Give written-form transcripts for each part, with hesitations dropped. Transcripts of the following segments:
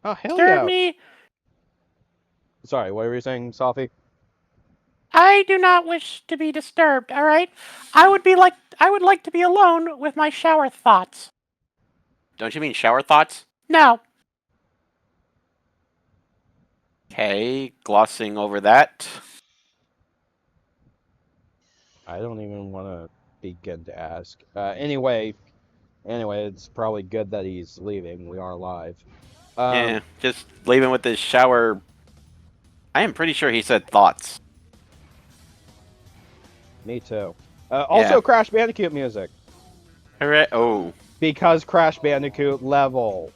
Oh, hell Disturb yeah. me. Sorry, what were you saying, Sophie? I do not wish to be disturbed, all right? I would like to be alone with my shower thoughts. Don't you mean shower thoughts? No. Okay, glossing over that. I don't even want to begin to ask. Anyway, it's probably good that he's leaving. We are live. Yeah, just leaving with this shower. I am pretty sure he said thoughts. Me too. Yeah. Also, Crash Bandicoot music. Hooray. Oh. Because Crash Bandicoot level.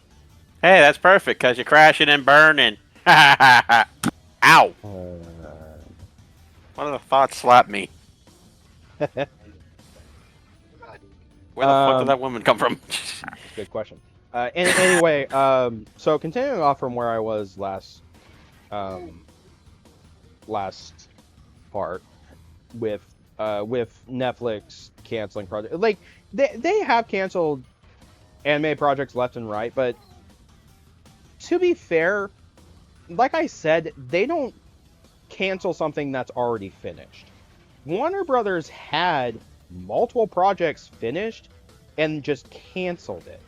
Hey, that's perfect, because you're crashing and burning. Ow. One of the thoughts slapped me. Where the fuck did um, that woman come from? good question. Anyway, so continuing off from where I was um, last part with Netflix canceling projects. Like they have canceled anime projects left and right, but to be fair, like I said, they don't cancel something that's already finished. Warner Brothers had multiple projects finished and just canceled it.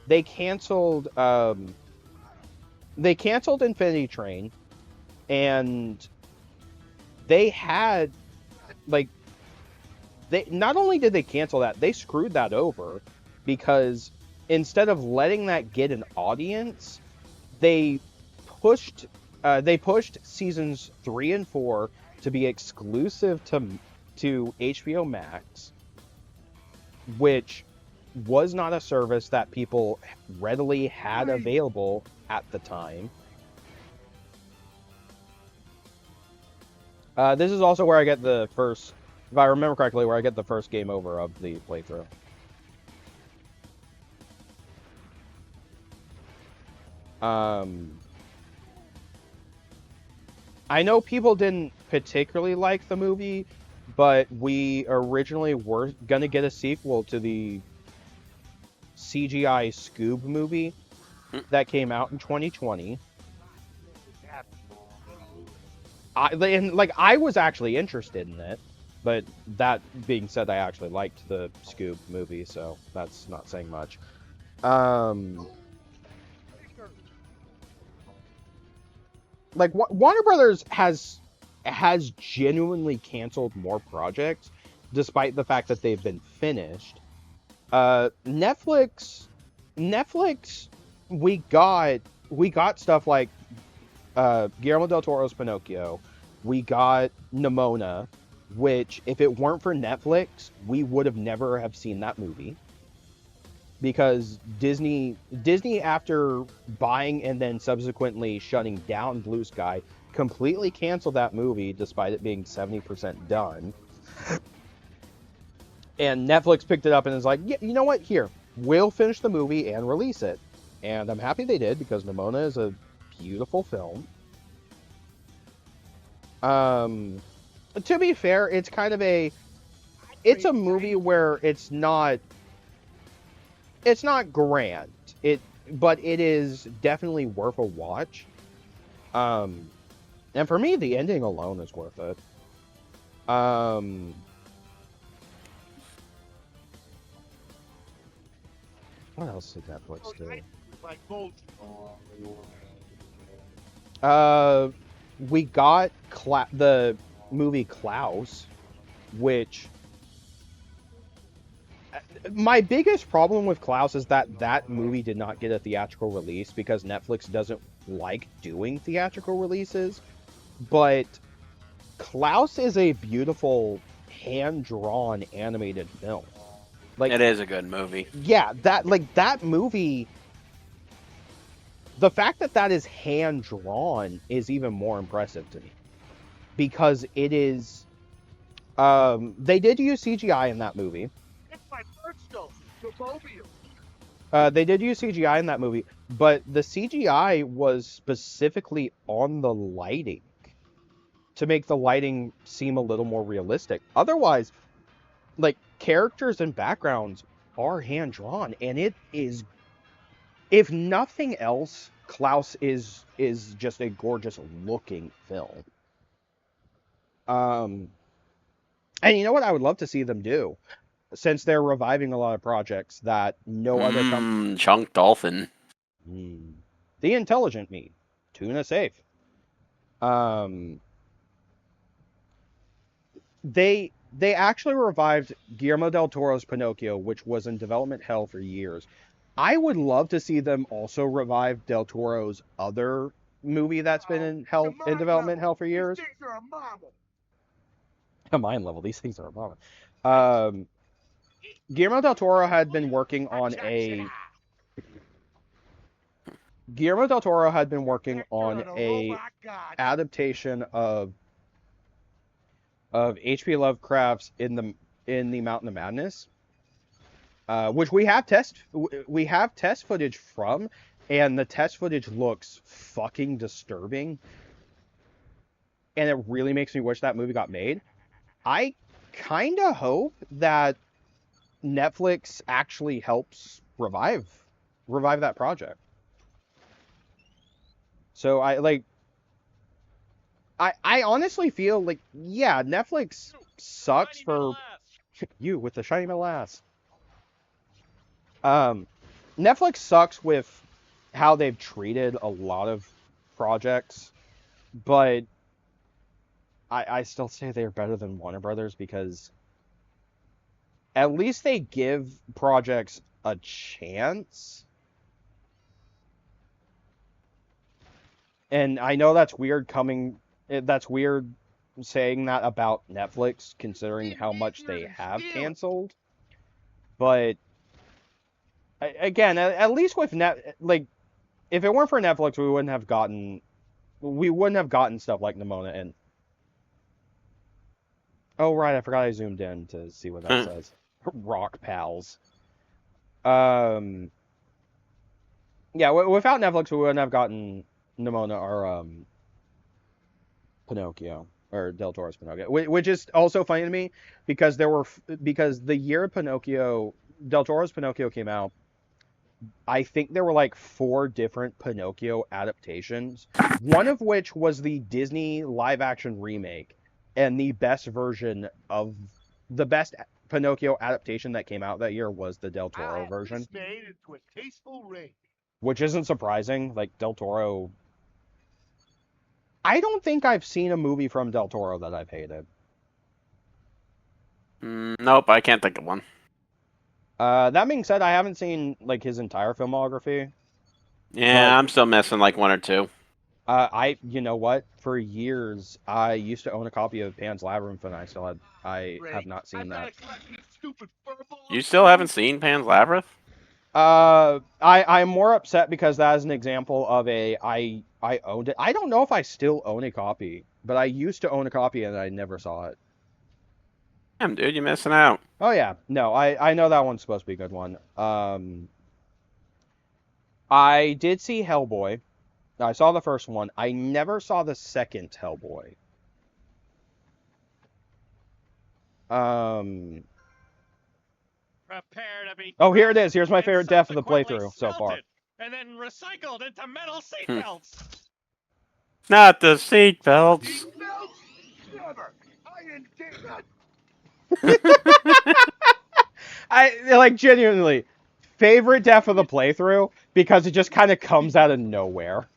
They canceled Infinity Train, and they had like they not only did they cancel that, they screwed that over because instead of letting that get an audience, they pushed they pushed seasons 3 and 4 to be exclusive to HBO Max, which was not a service that people readily had available at the time. This is also where I get the first, if I remember correctly, where I get the first game over of the playthrough. Um, I know people didn't particularly like the movie, but we originally were gonna get a sequel to the CGI Scoob movie that came out in 2020. I was actually interested in it, but that being said, I actually liked the Scoob movie, so that's not saying much. Um, like Warner Brothers has genuinely canceled more projects, despite the fact that they've been finished. Netflix, we got stuff like Guillermo del Toro's Pinocchio. We got Nimona, which if it weren't for Netflix, we would have never have seen that movie because Disney after buying and then subsequently shutting down Blue Sky completely canceled that movie despite it being 70% done. And Netflix picked it up and is like, yeah, you know what? Here, we'll finish the movie and release it. And I'm happy they did because Nimona is a beautiful film. Um, to be fair, it's a movie where it's not grand. But it is definitely worth a watch. Um, and for me, the ending alone is worth it. Um, what else did Netflix do? Uh, we got the movie Klaus, which my biggest problem with Klaus is that movie did not get a theatrical release because Netflix doesn't like doing theatrical releases. But Klaus is a beautiful hand-drawn animated film. Like, It is a good movie. yeah, that movie, the fact that that is hand-drawn is even more impressive to me because it is they did use CGI in that movie. They did use CGI in that movie, but the CGI was specifically on the lighting to make the lighting seem a little more realistic. Otherwise, like characters and backgrounds are hand drawn, and it is, if nothing else, Klaus is just a gorgeous looking film. And you know what I would love to see them do, since they're reviving a lot of projects that no other company. Chunk Dolphin. The intelligent meat, tuna safe. Um, they actually revived Guillermo del Toro's Pinocchio, which was in development hell for years. I would love to see them also revive del Toro's other movie that's been in development hell for years. These things are a marvel. A mind level. These things are a marvel. Guillermo del Toro had been working on a Guillermo del Toro had been working on a adaptation of H.P. Lovecraft's in the Mountain of Madness, which we have test footage from, and the test footage looks fucking disturbing, and it really makes me wish that movie got made. I kind of hope that Netflix actually helps revive that project. So I honestly feel like, yeah, Netflix sucks for you with the shiny metal ass. Netflix sucks with how they've treated a lot of projects, but I still say they're better than Warner Brothers, because at least they give projects a chance. And I know that's weird saying that about Netflix, considering how much they have canceled. But again, at least with if it weren't for Netflix, we wouldn't have gotten stuff like Nimona and. Oh right, I forgot I zoomed in to see what that says. Rock pals. Yeah, without Netflix, we wouldn't have gotten Nimona or Pinocchio, or Del Toro's Pinocchio, which is also funny to me, because the year Del Toro's Pinocchio came out, I think there were like 4 different Pinocchio adaptations, one of which was the Disney live action remake, and the best Pinocchio adaptation that came out that year was the Del Toro version. Made into a tasteful ring. Which isn't surprising. Like, Del Toro, I don't think I've seen a movie from Del Toro that I've hated. Nope, I can't think of one. That being said, I haven't seen like his entire filmography. Yeah, I'm still missing like 1 or 2. You know what? For years, I used to own a copy of Pan's Labyrinth, and I have not seen that. You still haven't seen Pan's Labyrinth? I'm more upset because that is an example of I owned it. I don't know if I still own a copy, but I used to own a copy and I never saw it. Damn, dude, you're missing out. Oh yeah, no, I know that one's supposed to be a good one. I did see Hellboy. I saw the first one. I never saw the second Hellboy. Prepare to be. Oh, here it is. Here's my favorite death of the playthrough so far. And then recycled into metal seatbelts. Not the seatbelts. Never. I didn't take that. I like, genuinely favorite death of the playthrough, because it just kind of comes out of nowhere.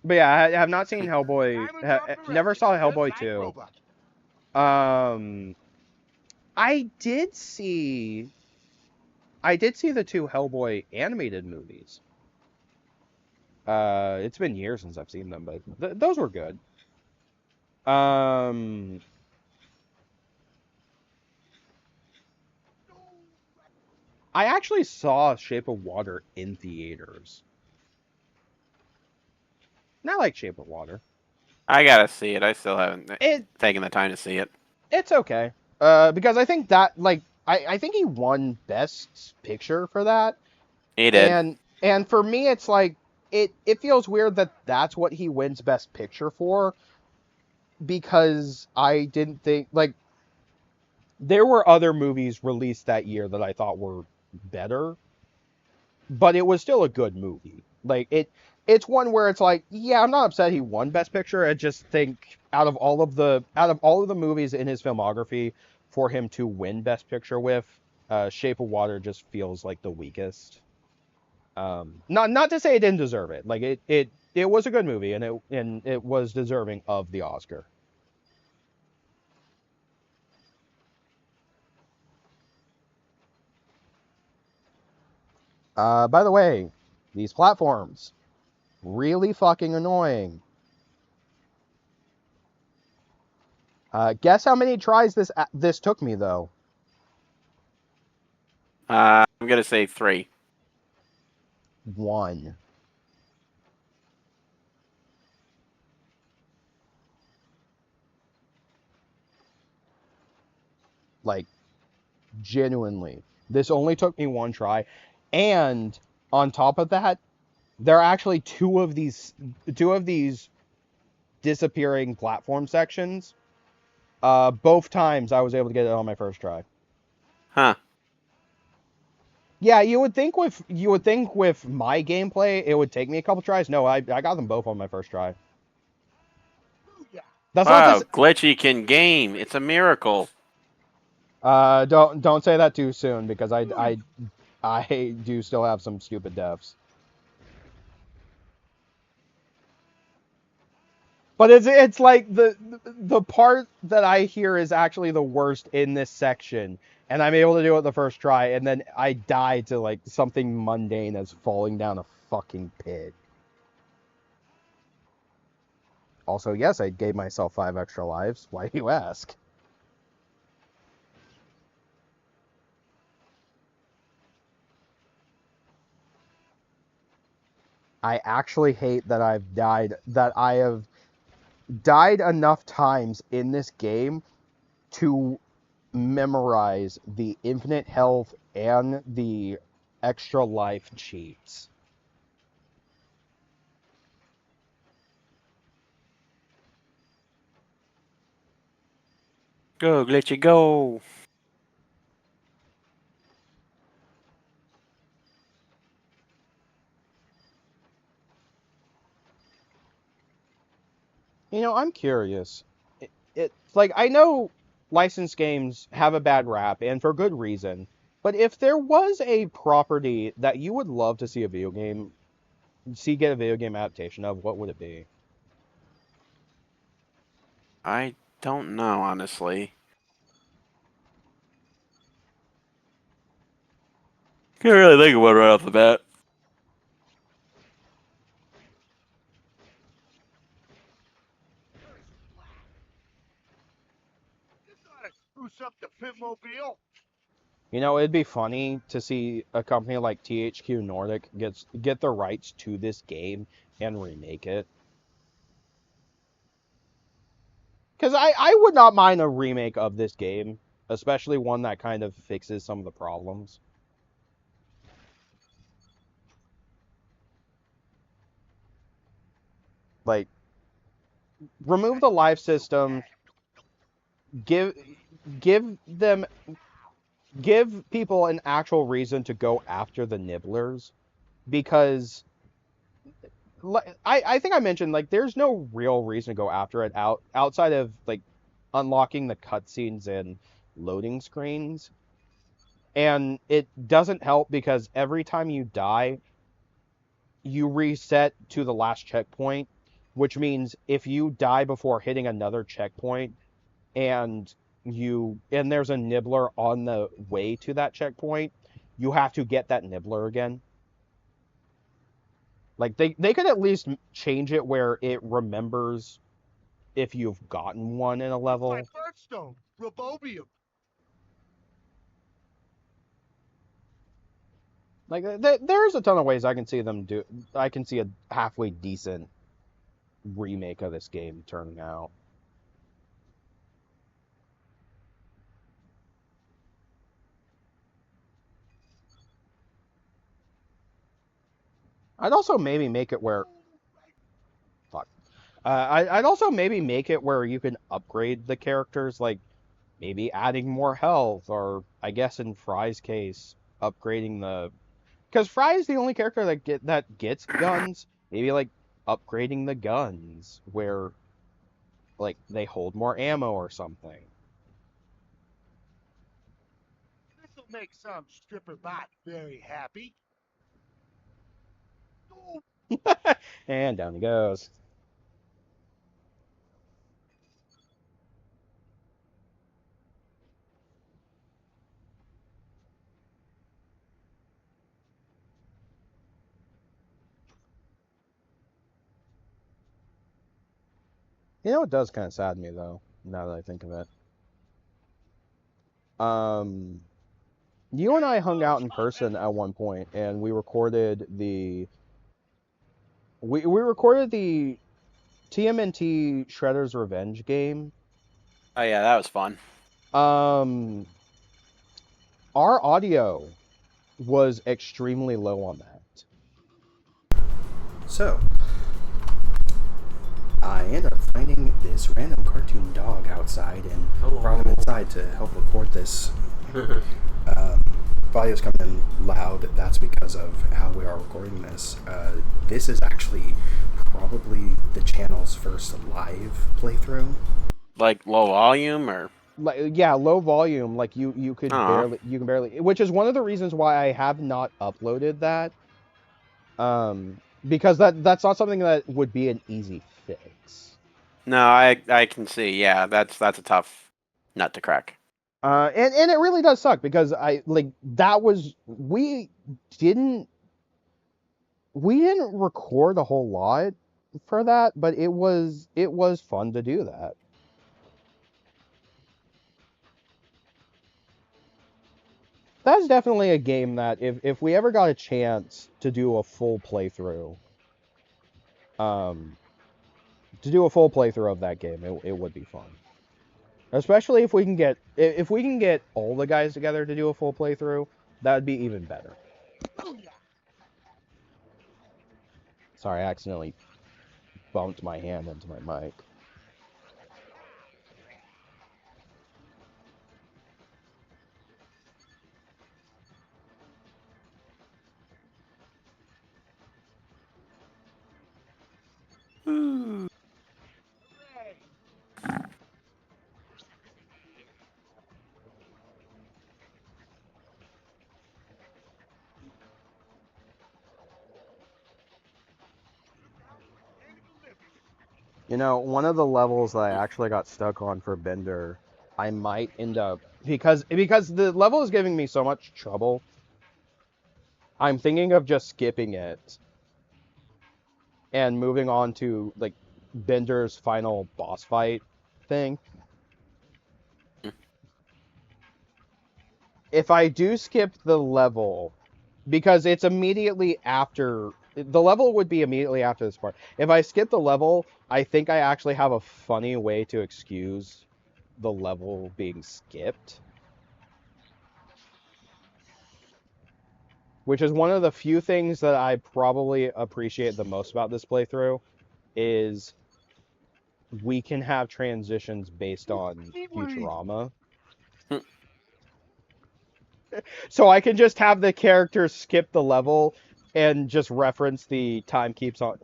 But yeah, I have not seen Hellboy. Never saw Hellboy 2. I did see the 2 Hellboy animated movies. It's been years since I've seen them, but those were good. I actually saw Shape of Water in theaters. Not like Shape of Water. I gotta see it. I still haven't taken the time to see it. It's okay. Because I think that, like, I think he won Best Picture for that. He did. And for me, it's like, it feels weird that that's what he wins Best Picture for, because I didn't think, like, there were other movies released that year that I thought were better, but it was still a good movie. Like it's one where it's like, yeah, I'm not upset he won Best Picture. I just think out of all of the movies in his filmography, for him to win Best Picture with, Shape of Water just feels like the weakest. Not to say it didn't deserve it. Like it was a good movie, and it was deserving of the Oscar. By the way, these platforms really fucking annoying. Guess how many tries this took me though? I'm gonna say 3. One. Like genuinely, this only took me one try, and on top of that, there are actually two of these disappearing platform sections. Both times I was able to get it on my first try. Huh. Yeah, you would think with my gameplay it would take me a couple tries. No, I got them both on my first try. Booyah. That's not Wow, this. Glitchy can game. It's a miracle. Don't say that too soon because I Booyah. I I do still have some stupid deaths. But it's like the part that I hear is actually the worst in this section, and I'm able to do it the first try, and then I die to like something mundane as falling down a fucking pit. Also, yes, I gave myself 5 extra lives. Why do you ask? I actually hate that I have died enough times in this game to memorize the infinite health and the extra life cheats. Go, Glitchy, go. I'm curious. It's like I know licensed games have a bad rap, and for good reason. But if there was a property that you would love to get a video game adaptation of, what would it be? I don't know, honestly. Can't really think of one right off the bat. You gotta spruce up the Pitmobile. It'd be funny to see a company like THQ Nordic get the rights to this game and remake it. Because I would not mind a remake of this game, especially one that kind of fixes some of the problems. Like, remove the life system, give give them give people an actual reason to go after the nibblers, because I think I mentioned, like, there's no real reason to go after it outside of like unlocking the cutscenes and loading screens. And it doesn't help because every time you die, you reset to the last checkpoint, which means if you die before hitting another checkpoint, and there's a nibbler on the way to that checkpoint, you have to get that nibbler again. Like, they could at least change it where it remembers if you've gotten one in a It's my level. birthstone, Robobium. Like, there's a ton of ways I can see a halfway decent remake of this game turning out. I'd also maybe make it where fuck. I'd also maybe make it where you can upgrade the characters. Like, maybe adding more health, or I guess in Fry's case, upgrading the because Fry is the only character that gets guns. Maybe like upgrading the guns where like they hold more ammo or something. This'll make some stripper bot very happy. Oh, And down he goes. You know, it does kind of sadden me though, now that I think of it. You and I hung out in person at one point, and we recorded the TMNT Shredder's Revenge game. Oh yeah, that was fun. Um, our audio was extremely low on that. So, I ended up finding this random cartoon dog outside and brought him inside to help record this. Audio's coming in loud. That's because of how we are recording this. This is actually probably the channel's first live playthrough. Like low volume or Like, yeah, low volume. Like you could Aw. barely, which is one of the reasons why I have not uploaded that. Because that's not something that would be an easy fix. no, I can see. Yeah, that's a tough nut to crack. And it really does suck because didn't we didn't record a whole lot for that, but it was fun to do that. That's definitely a game that if we ever got a chance to do a full playthrough, of that game, it would be fun. Especially if we can get all the guys together to do a full playthrough, that would be even better. Sorry, I accidentally bumped my hand into my mic. You know, one of the levels that I actually got stuck on for Bender, I might end up because the level is giving me so much trouble. I'm thinking of just skipping it and moving on to like Bender's final boss fight thing. If I do skip the level, because it's immediately after the level would be immediately after this part. If I skip the level, I think I actually have a funny way to excuse the level being skipped. Which is one of the few things that I probably appreciate the most about this playthrough is we can have transitions based on Futurama. So I can just have the characters skip the level and just reference the time keeps on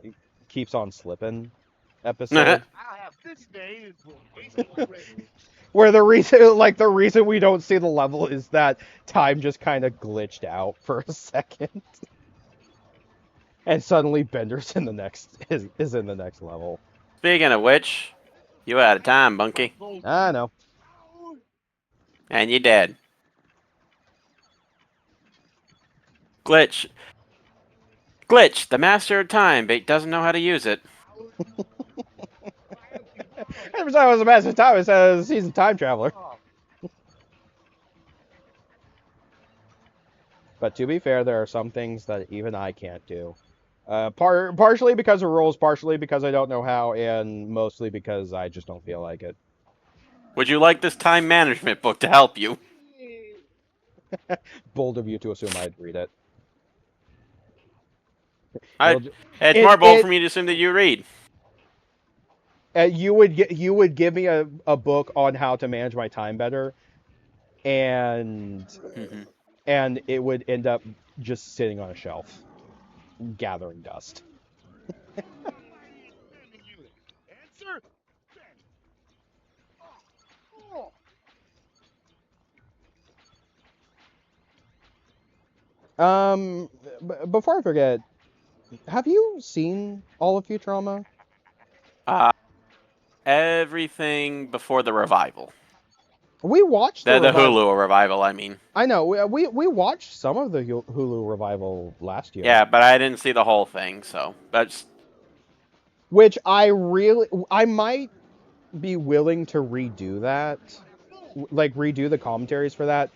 slipping episode. I'll have this day is Where the reason we don't see the level is that time just kind of glitched out for a second. And suddenly Bender's in the next is in the next level. Speaking of which, you out of time, Bunky, I know. and you dead. Glitch, the master of time, but doesn't know how to use it. Every time I was a master of time, it says he's a time traveler. But to be fair, there are some things that even I can't do. Partially because of rules, partially because I don't know how, and mostly because I just don't feel like it. Would you like this time management book to help you? Bold of you to assume I'd read it. It's more bold for me to assume that you read. you would give me a book on how to manage my time better, and Mm-hmm. it would end up just sitting on a shelf, gathering dust. Mighty expanding unit. Answer? Ben. Oh, Before I forget, have you seen all of Futurama? Everything before the revival. We watched the The revival. Hulu revival, I mean. I know we watched some of the Hulu revival last year. Yeah, but I didn't see the whole thing, so that's Which I might be willing to redo that, like redo the commentaries for that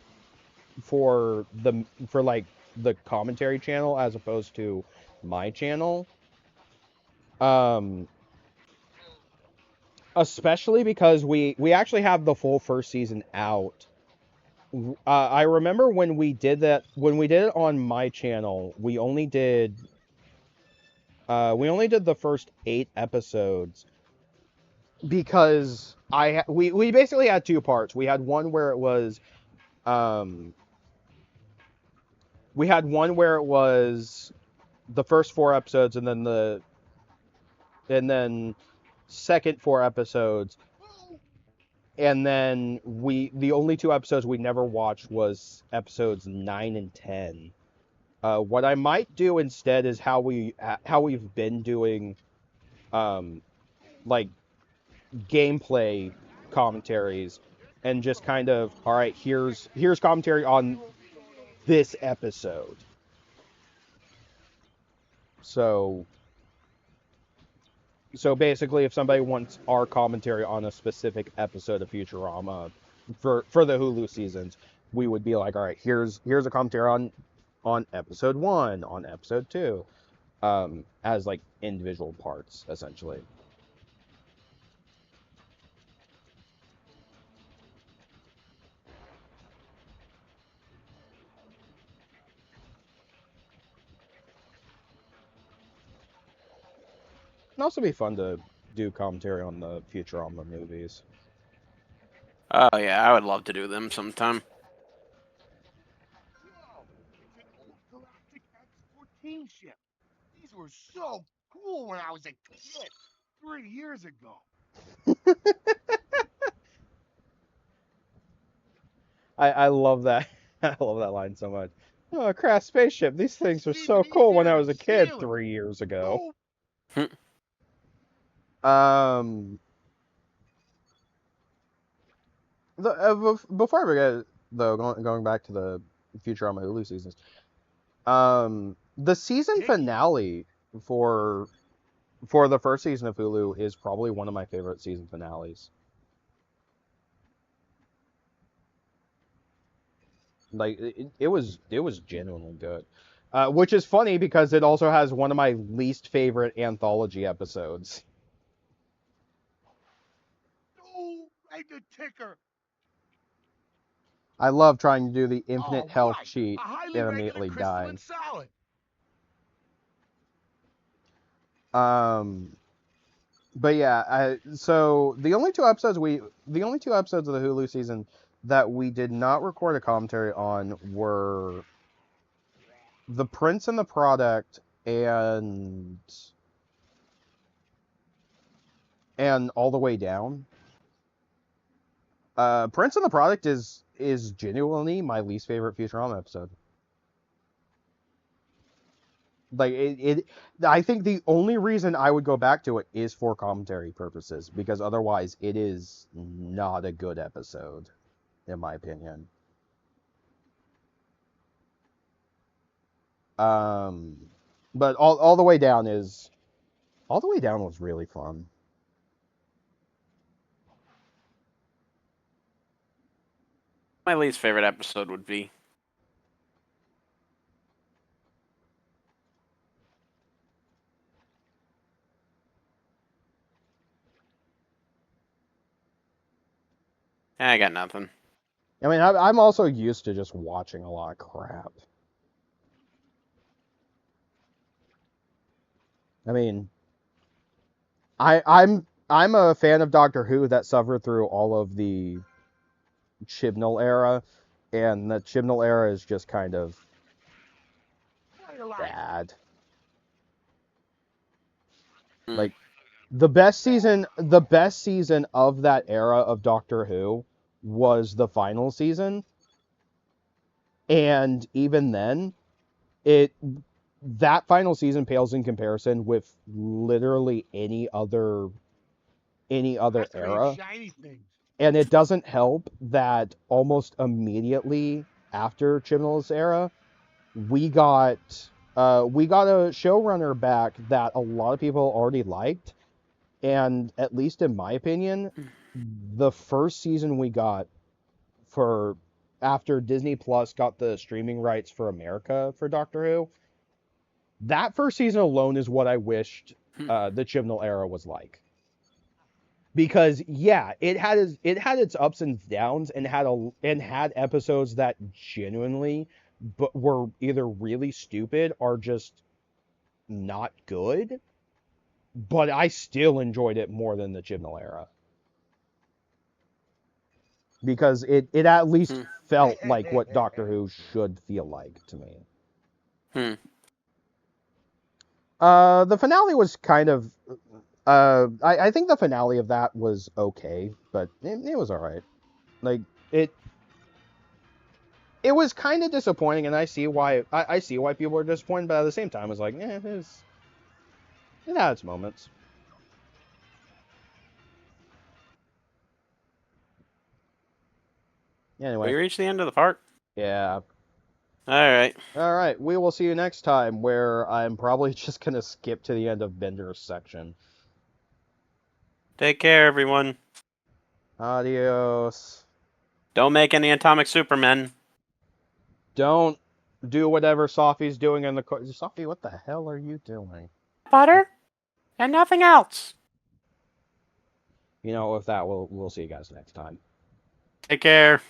for like the commentary channel as opposed to my channel. Um, Especially because we actually have the full first season out. I remember when we did it on my channel, we only did the first 8 episodes because we basically had 2 parts. We had one where it was um we had one where it was the first 4 episodes, and then second 4 episodes, and then the only 2 episodes we never watched was episodes 9 and 10. What I might do instead is how we've been doing like gameplay commentaries, and just kind of, all right, here's commentary on this episode. So basically, if somebody wants our commentary on a specific episode of Futurama for the Hulu seasons, we would be like, all right, here's a commentary on episode 1, on episode 2, as like individual parts essentially. It'd also be fun to do commentary on the Futurama movies. oh yeah, I would love to do them sometime. whoa. It's an old Galactic X-14 ship. These were so cool when I was a kid 3 years ago. I love that. I love that line so much. Oh, a crash spaceship. These things were It's so even cool when easier I than was a kid sailing. 3 years ago. Oh, Um, Before I forget, though, going back to the Futurama Hulu seasons, the season Jake. finale for the first season of Hulu is probably one of my favorite season finales. Like it was genuinely good, which is funny because it also has one of my least favorite anthology episodes. no, right the ticker. I love trying to do the infinite Oh, health right. cheat A highly and regular immediately crystalline dying. solid. But yeah, so the only 2 episodes of the Hulu season that we did not record a commentary on were The Prince and the Product and All the Way Down. Prince and the Product is genuinely my least favorite Futurama episode. Like I think the only reason I would go back to it is for commentary purposes, because otherwise it is not a good episode, in my opinion. Um, but all the way down was really fun. My least favorite episode would be I got nothing. I mean, I'm also used to just watching a lot of crap. I mean, I'm a fan of Doctor Who that suffered through all of the Chibnall era, and the Chibnall era is just kind of bad. Hmm. Like the best season of that era of Doctor Who was the final season, and even then, it that final season pales in comparison with literally any other That's great era. shiny things. And it doesn't help that almost immediately after Chibnall's era, we got a showrunner back that a lot of people already liked, and at least in my opinion, the first season we got for after Disney Plus got the streaming rights for America for Doctor Who, that first season alone is what I wished the Chibnall era was like. Because yeah, it had its ups and downs and had episodes that genuinely but were either really stupid or just not good, but I still enjoyed it more than the Chibnall era because it at least felt like what Doctor Who should feel like to me. The finale was kind of I think the finale of that was okay, but it was all right. Like it was kind of disappointing, and I see why people are disappointed, but at the same time, it's like, it had its moments. Anyway, We reached the end of the part. yeah. All All right, we will see you next time, where I'm probably just gonna skip to the end of Bender's section. Take care, everyone. Adios. Don't make any atomic supermen. Don't do whatever Sophie's doing in the Sophie, what the hell are you doing? Butter? And nothing else. You know, with that, we'll see you guys next time. Take care.